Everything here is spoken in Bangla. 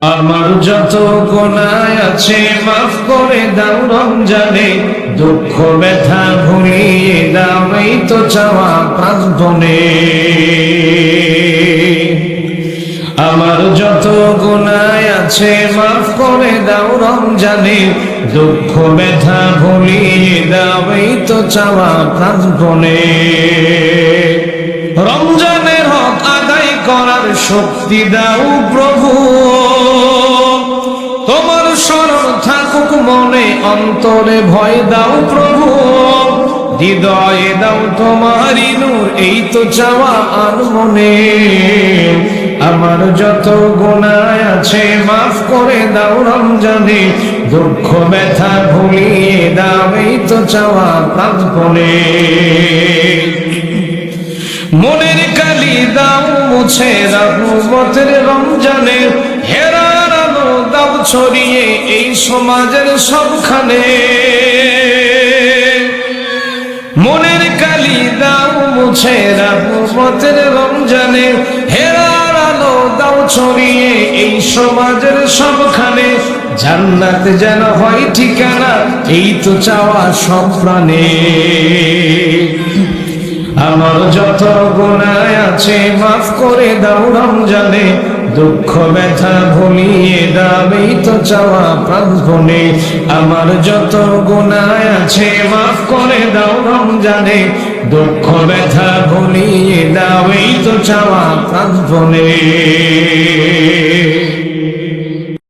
আমার যত গুনাহ আছে মাফ করে দাও রমজানে, দুঃখ ব্যথা ভুলিয়ে দাও এই তো চাওয়া প্রাণপণে। আমার যত গুনাহ আছে মাফ করে দাও রমজানে, দুঃখ ব্যথা ভুলিয়ে দাও এই তো চাওয়া প্রাণপণে। রমজানের হক আদায় করার শক্তি দাও প্রভু, তোমার স্মরণ থাকুক মনে অন্তরে ভয় দাও প্রভু, হৃদয়ে দাও তোমারই নূর এই তো চাওয়া আর মনে। আমার যত গুনাহ আছে মাফ করে দাও রমজানে, দুঃখ ব্যথা ভুলিয়ে দাও এই তো চাওয়া প্রাণপণে। মনের কালি দাও মুছে রহমতের রমজানে, হেরার আলো দাও ছড়িয়ে এই সমাজের সবখানে। মনের কালি দাও মুছে রহমতের রমজানে, হেরার আলো দাও ছড়িয়ে এই সমাজের সবখানে। জান্নাত যেন হয় ঠিকানা এই তো চাওয়া সব প্রাণে। আমার যত গুনাহ আছে মাফ করে দাও রমজানে, দুঃখ ব্যথা ভুলিয়ে দাও এই তো চাওয়া প্রাণপণে। আমার যত গুনাহ আছে মাফ করে দাও রমজানে, দুঃখ ব্যথা ভুলিয়ে দাও এই তো চাওয়া প্রাণপণে।